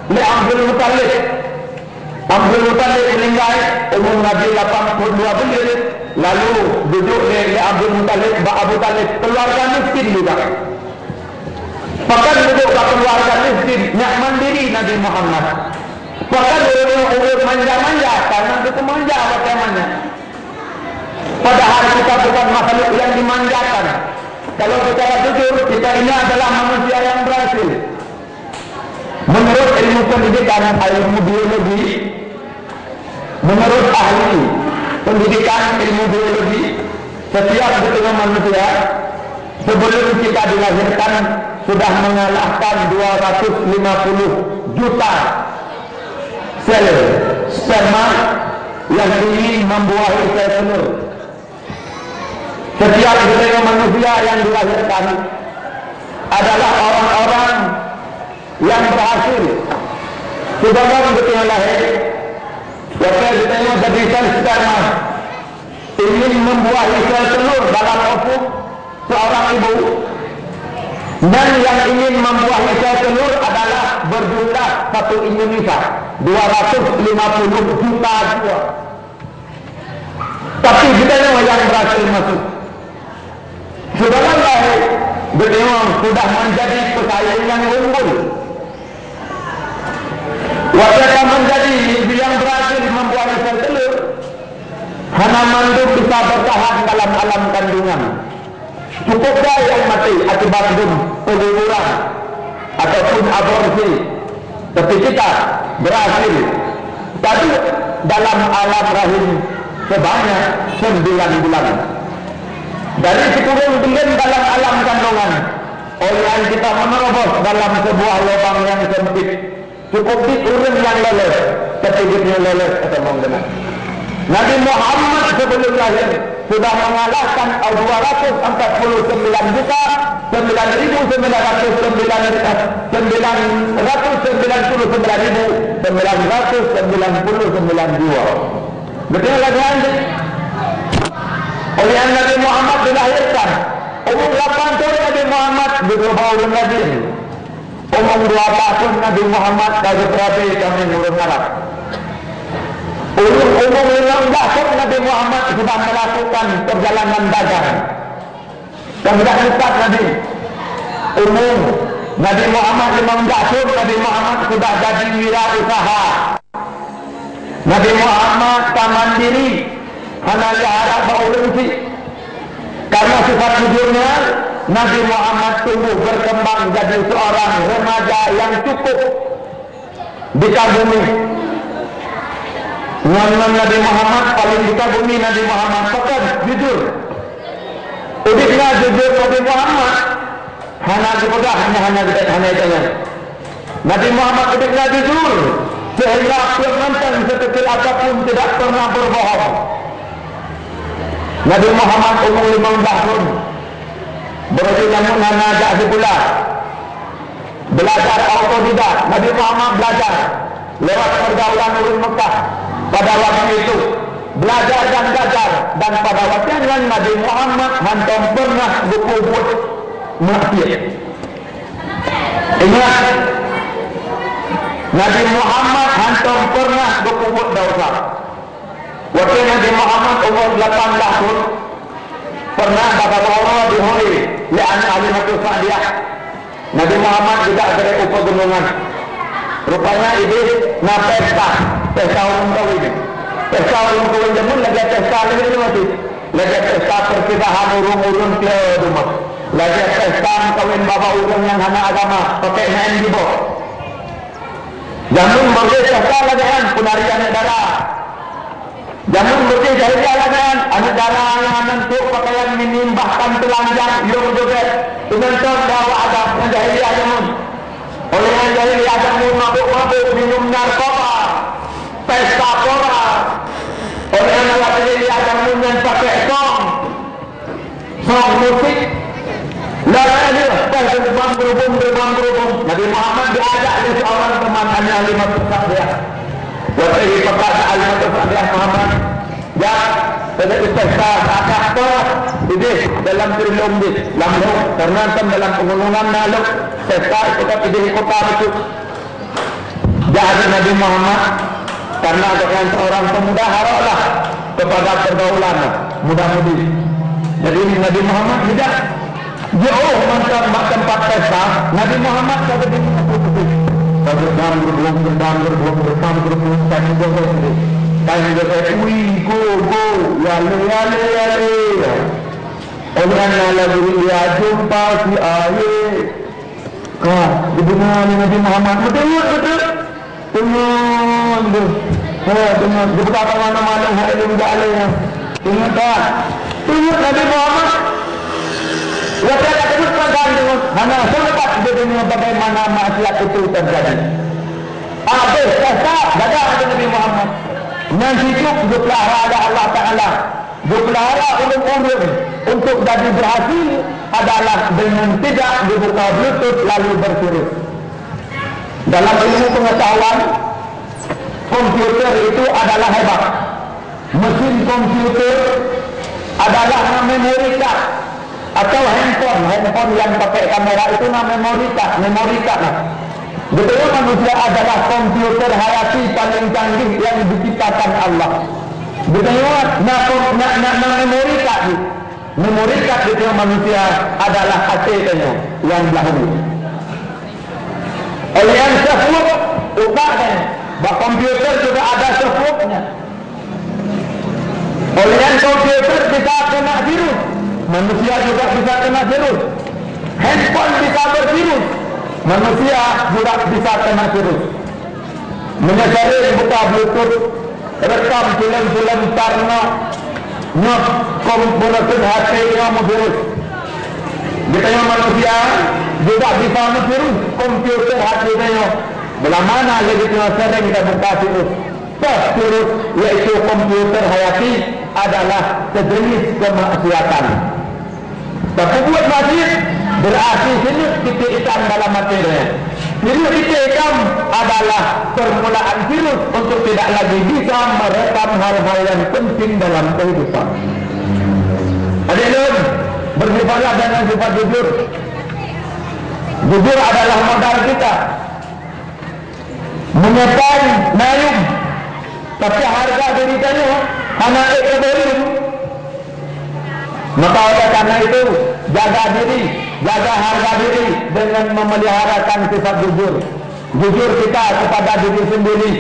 le Abdul Muttalib. Abdul Muttalib meninggal umur Nabi 82 bulan, lalu duduk di Abdul Muttalib, Abu Talib keluarga miskin juga. Bahkan duduk keluarga miskin, nyak mandiri Nabi Muhammad. Bahkan umur manja-manja, karena itu manja apa temanya. Padahal kita bukan makhluk yang dimanjakan. Kalau bicara jujur, kita ini adalah manusia yang berhasil. Menurut ilmu pendidikan, ilmu biologi, menurut ahli pendidikan ilmu biologi, setiap jenis manusia sebelum kita dilahirkan sudah mengalahkan 250 juta sel sperma yang ingin membuahi sel telur. Setiap jenis manusia yang dilahirkan adalah orang-orang yang berhasil. Sebelum betul lahir, waktu ditengok jadi sel sperma ingin membuahi sel telur dalam ofuk seorang ibu, dan yang ingin membuahi sel telur adalah berjumlah satu Indonesia 250 juta jiwa. Tapi ditengok yang berhasil masuk. Sebelum lahir, beliau sudah menjadi pesaing yang unggul. Waktu menjadi yang berhasil membuat sel telur, hana mandum bisa bertahan dalam alam kandungan. Cukuplah yang mati akibat penguburan ataupun aborsi. Tapi kita berhasil tadi dalam alam rahim sebanyak 9 bulan. Dari 10 bulan dalam alam kandungan, orang kita menerobos dalam sebuah lubang yang sempit. Cukup di urun yang lolos, ketiganya lolos atau mengenal. Nabi Muhammad sebelum lahir sudah mengalahkan 249 juta 9.999.999 jiwa. Betul lagi anda? Oleh Nabi Muhammad dilahirkan umur 8 tahun Nabi Muhammad berubah Nabi. Umur 2 tahun Nabi Muhammad dari Prabi kami murun Arab. Umum dasar Nabi Muhammad sudah melakukan perjalanan dagang. Dan tidak lupa Nabi. Umum Nabi Muhammad memang dasar Nabi Muhammad sudah jadi wirausaha. Nabi Muhammad tak mandiri, hanya harap berurus. Karena sifat jujurnya, Nabi Muhammad tumbuh berkembang jadi seorang remaja yang cukup dikagumi. Nama Nabi Muhammad paling dikagumi Nabi Muhammad bahkan jujur. Udiknya jujur Nabi Muhammad hanya kepada hanya itu. Nabi Muhammad udiknya jujur sehingga penonton sekecil apapun tidak pernah berbohong. Nabi Muhammad umur 15 tahun berarti namun hanya ajak sebulan belajar autodidak. Nabi Muhammad belajar lewat pergaulan ulun Mekah pada waktu itu, belajar dan belajar, dan pada waktu itu Nabi Muhammad hantam pernah berbuat maksiat. Ingat, Nabi Muhammad hantam pernah berbuat dosa. Waktu Nabi Muhammad umur 18 tahun pernah bawa diholi lian alimatul Sa'diyah. Nabi Muhammad juga dari pegunungan. Rupanya ini pesta orang kawin. Pesta orang kawin jamun lagi pesta lagi mati. Lagi pesta perpisahan urung-urung ke rumah. Lagi pesta kawin bapak urung yang hanya agama pakai main di bawah. Jamun boleh pesta lagi kan penarian negara. Jamun boleh jadi alasan negara yang menentu pakaian menimbahkan telanjang yang joget. Penonton bawa agak menjadi jamun. Oleh yang jadi jamun mabuk-mabuk minum narkoba, pesta pora. Oleh yang jadi jamun yang pakai song musik. Lalu terbang berhubung. Nabi Muhammad diajak oleh seorang temannya alimatul Sa'diyah. Waktu ini perkata alimatul Sa'diyah Muhammad. Ya, pada pesta akad ini dalam trilum di lampu karena dalam pengunungan lalu pesta kita di kota itu. Jadi Nabi Muhammad karena dengan seorang pemuda haraplah kepada pergaulan muda-mudi. Jadi Nabi Muhammad tidak jauh tempat pesta. Nabi Muhammad kata di Tanya saya, go, yale. Orang lalu dia jumpa si ayah. Kah, dibunuh Nabi Muhammad. Betul. Tengok. Dia berkata mana-mana hal yang tidak ada. Tengok tak? Tengok Nabi Muhammad. Waktu ada teruskan dengan hanya selepas dia dunia bagaimana maksiat itu terjadi. Habis, pesta, gagal Nabi Muhammad. Yang hidup berpelihara Allah Ta'ala, berpelihara ulun-ulun untuk jadi berhasil adalah dengan tidak dibuka bluetooth lalu bersuruh. Dalam ilmu pengetahuan, komputer itu adalah hebat. Mesin komputer adalah memori card atau handphone yang pakai kamera itu memori card. Betul, manusia adalah komputer hayati paling canggih yang diciptakan Allah. Betul, memori card itu manusia adalah hasilnya yang dahulu. Oleh yang software, upahnya, bahwa komputer juga ada software-nya. Oleh yang komputer bisa kena virus, manusia juga bisa kena virus. Handphone bisa bervirus, manusia juga bisa kena virus. Menyesali buka bluetooth, rekam film-film karena komputer hati yang virus. Ditanya manusia juga bisa virus komputer hatinya. Bila mana lagi sering kita buka virus? Virus yaitu komputer hayati adalah sejenis kemaksiatan. Tapi buat masjid berarti sini titik-titik dalam materinya. Titik-titik adalah permulaan virus untuk tidak lagi bisa merekam hal-hal yang penting dalam kehidupan. Hadirin, bersifat dengan sifat jujur. Jujur adalah modal kita. Menyertai mayung Tapi harga diri tanya anak ekoberi. Maka oleh karena itu jaga diri, jaga harga diri dengan memeliharakan sifat jujur. Jujur kita kepada diri sendiri,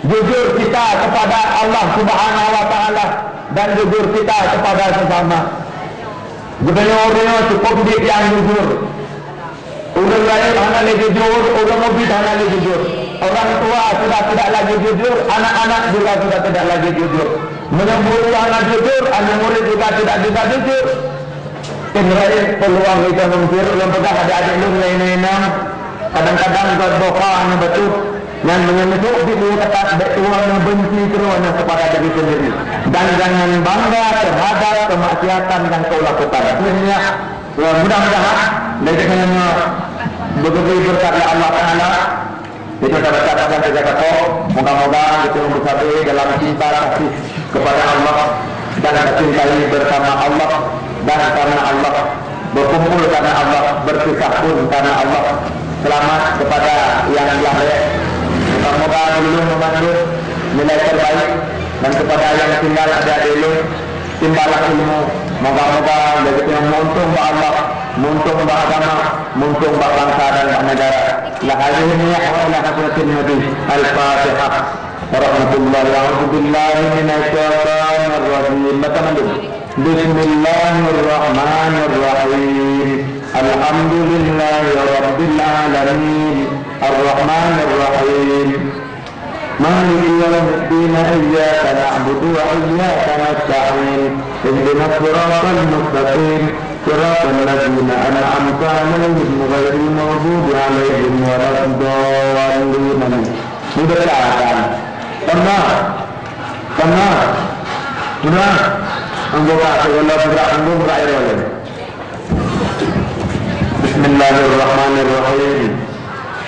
jujur kita kepada Allah Subhanahu wa taala, dan jujur kita kepada sesama. Gubernur cukup dia yang jujur. Orang lain hanya lagi jujur, orang mobil hanya lagi jujur. Orang tua sudah tidak lagi jujur, anak-anak juga sudah tidak lagi jujur. Menyemburu anak jujur, anak murid juga tidak bisa jujur. Ini peluang kita mengkir, yang pedah adik-adik lu lain-lainam. Kadang-kadang berdoa anak betul, yang menyentuh itu ketat betul yang benci keruannya kepada diri sendiri. Dan jangan bangga terhadap kemaksiatan yang kau lakukan. Akhirnya mudah-mudahan dengan begitu berkat Allah Taala itu dapat katakan saja kata moga-moga itu bersatu dalam cinta kasih kepada Allah dan mencintai bersama Allah dan karena Allah, berkumpul karena Allah, berpisah pun karena Allah. Selamat kepada yang lahir, moga-moga dulu memandang nilai terbaik, dan kepada yang tinggal ada dulu timbalah ilmu. Moga-moga begitu yang muntung ba Allah, muntung ba agama, muntung ba bangsa dan ba negara. La hadhihi wa la hadratin nabi. Al-Fatihah. Warahmatullahi wabarakatuh. Minasyaitonir rajim. Bismillahirrahmanirrahim. Alhamdulillahi rabbil alamin. Ar-Rahmanir Rahim. Maliki yawmiddin. Iyyaka na'budu wa iyyaka nasta'in. Ihdinas siratal mustaqim. Siratal ladzina an'amta 'alaihim ghairil maghdubi 'alaihim waladdallin. Dibacakan. Pernah. Sudah. Anggota segala gerak air oleh. Bismillahirrahmanirrahim.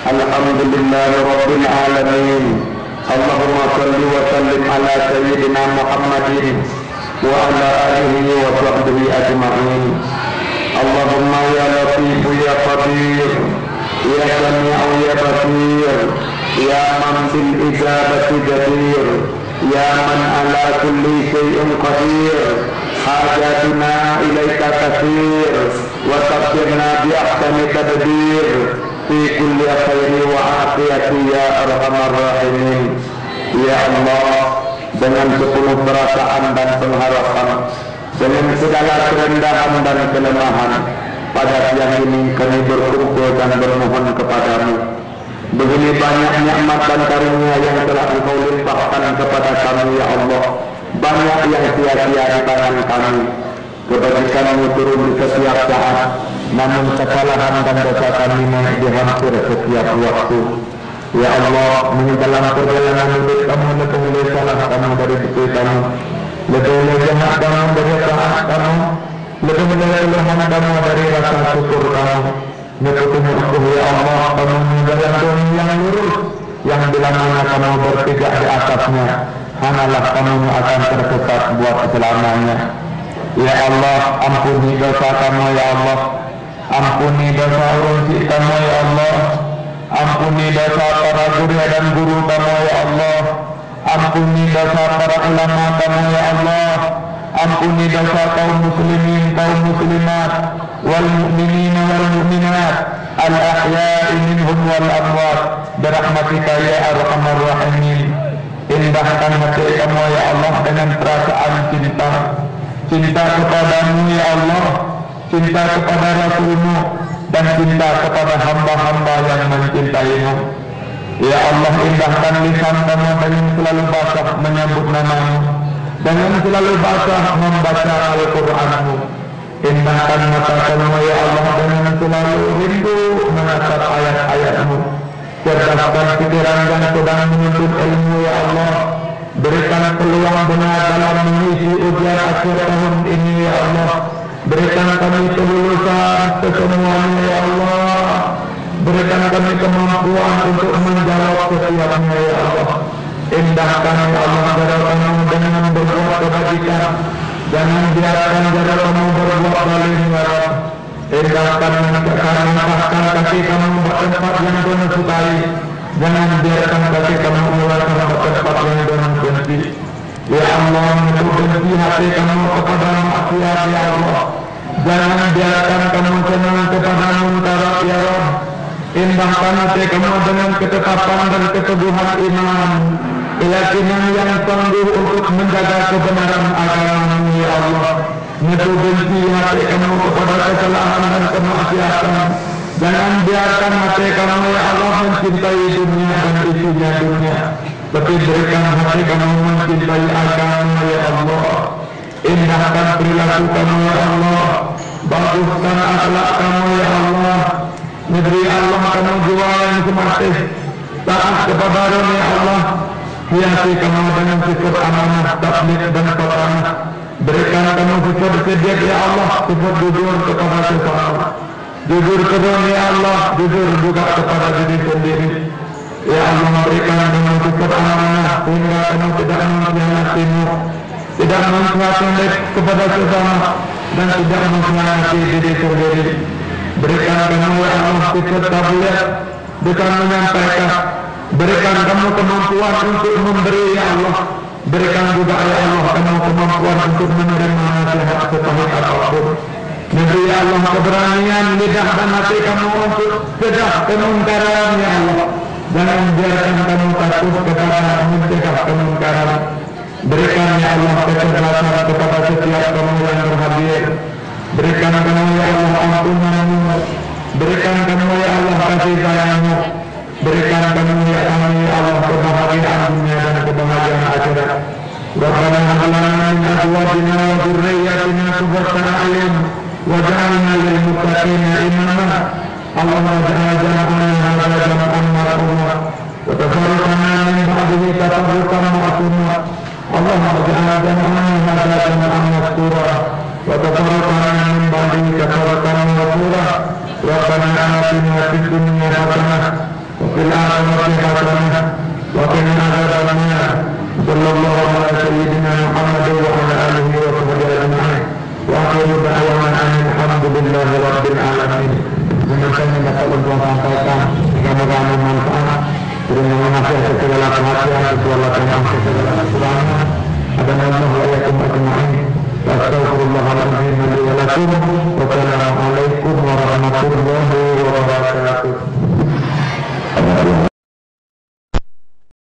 Alhamdulillahirabbil alamin. Allahumma shalli wa sallim ala sayyidina Muhammadin wa ala alihi wa sahbihi ajma'in. Allahumma ya latif ya qadir, ya sami'u ya basir, ya man bil ijabati jadir, ya man ala kulli shay'in qadir. Hajatuna ilaika katsir wa tabbirna bi ahsani tadbir fi kulli khairi wa afiyati ya arhamar rahimin. Ya Allah, dengan sepenuh perasaan dan pengharapan, dengan segala kerendahan dan kelemahan, pada siang ini kami berkumpul dan bermohon kepadamu. Begini banyak nikmat dan karunia yang telah Engkau limpahkan kepada kami, ya Allah. Banyak yang sia-sia di tangan kami. Kebajikan-Mu turun di setiap saat, namun kesalahan dan dosa kami naik di hampir setiap waktu. Ya Allah, dalam perjalanan hidup kami lebih salah kami dari bukti kami, lebih jahat kami dari taat kami, lebih kelemahan kami dari rasa syukur kami. Nyekutumu aku, ya Allah, kami jalan dunia yang lurus, yang bila mana kami berpijak di atasnya, hanyalah kami akan tersesat buat selamanya. Ya Allah, ampuni dosa kami, ya Allah. Ampuni dosa urunsi kami, ya Allah. Ampuni dosa para guru dan guru kami, ya Allah. Ampuni dosa para ulama kami, ya Allah. Ampuni dosa kaum muslimin, kaum muslimat, wal mu'minin wal mu'minat, al ahya'i minhum wal amwat, birahmatika ya arhamar rahimin. Indahkan hati kami, ya Allah, dengan perasaan cinta. Cinta kepadamu, ya Allah, cinta kepada Rasul-Mu, dan cinta kepada hamba-hamba yang mencintaimu. Ya Allah, indahkan lisan kami dengan selalu basah menyebut nama-Mu, dengan selalu basah membaca Al-Quran-Mu. Indahkan mata kami, ya Allah, dengan selalu rindu menatap ayat-ayat-Mu. Cerdaskan pikiran yang sedang menuntut ilmu, ya Allah. Berikan peluang benar dalam mengisi ujian akhir tahun ini, ya Allah. Berikan kami kelulusan kesemuanya, ya Allah. Berikan kami kemampuan untuk menjawab setiapnya, ya Allah. Indahkan, ya Allah, jalan kami dengan berbuat kebajikan. Jangan biarkan jalan kami berbuat zalim, ya Allah. Indahkan kami kasih kami tempat yang kami sukai. Jangan biarkan kaki kami ular ke tempat yang dengan benci. Ya Allah, menutup benci hati kami kepada maksiat ya Allah. Jangan biarkan kamu senang kepada munkar ya Rabb. Indahkan hati kamu dengan ketetapan dan keteguhan iman, keyakinan yang sanggup untuk menjaga kebenaran agama ya Allah. Menutup benci hati kamu kepada kesalahan dan kemaksiatan. Jangan biarkan hati kamu ya Allah mencintai dunia dan isinya dunia, tapi berikan hati kamu mencintai agama ya Allah. Indahkan perilaku kamu ya Allah, baguskan akhlak kamu ya Allah. Negeri Allah kamu jiwa yang semati, taat kepada ya Allah. Hiasi kamu dengan sifat amanah, tabligh dan peranah. Berikan kamu sifat sediak ya Allah, sifat jujur kepada sesama. Jujur kepada ya Allah, jujur juga kepada diri sendiri. Ya Allah, berikan kamu sifat amanah sehingga kamu tidak mengkhianatimu, tidak mengkhianati kepada sesama, dan tidak mengkhianati diri sendiri. Berikan kamu ya Allah sifat tabligh, bukan menyampaikan. Berikan kamu kemampuan untuk memberi ya Allah. Berikan juga ya Allah kamu kemampuan untuk menerima nasihat sepahit apapun. Negeri ya Allah keberanian lidah dan hati kamu untuk cegah kemungkaran ya Allah. Jangan biarkan kamu takut kepada mencegah kemungkaran. Berikan ya Allah kecerdasan kepada setiap kamu yang berhadir. Berikan kamu ya Allah ampunanmu. Berikan kamu ya Allah kasih sayangmu. Berikan kamu ya Allah kebahagiaan dunia dan kebahagiaan akhirat. Rabbana hab lana min azwajina wa dhurriyyatina qurrata a'yun waj'alna lil muttaqina imama. Allahumma ij'al jam'ana hadha jam'an marhuma wa tafarraqana min ba'dihi tafarruqan ma'suma. Allahumma ij'al jam'ana hadha jam'an mastura wa tafarraqana min ba'dihi tafarruqan ma'sura. Rabbana atina fid dunya hasanah wa fil akhirati hasanah wa qina adzaban nar. Sallallahu ala sayyidina Muhammad wa ala alihi wa sahbihi ajma'in. Wa akhiru da'wana alhamdulillahi rabbil alamin. Demikian yang dapat untuk sampaikan, semoga bermanfaat. Terima kasih atas segala perhatian, segala penonton, segala kekurangan. Ada nama wa yakum ajma'in. Wa astaghfirullahaladzim wa lakum.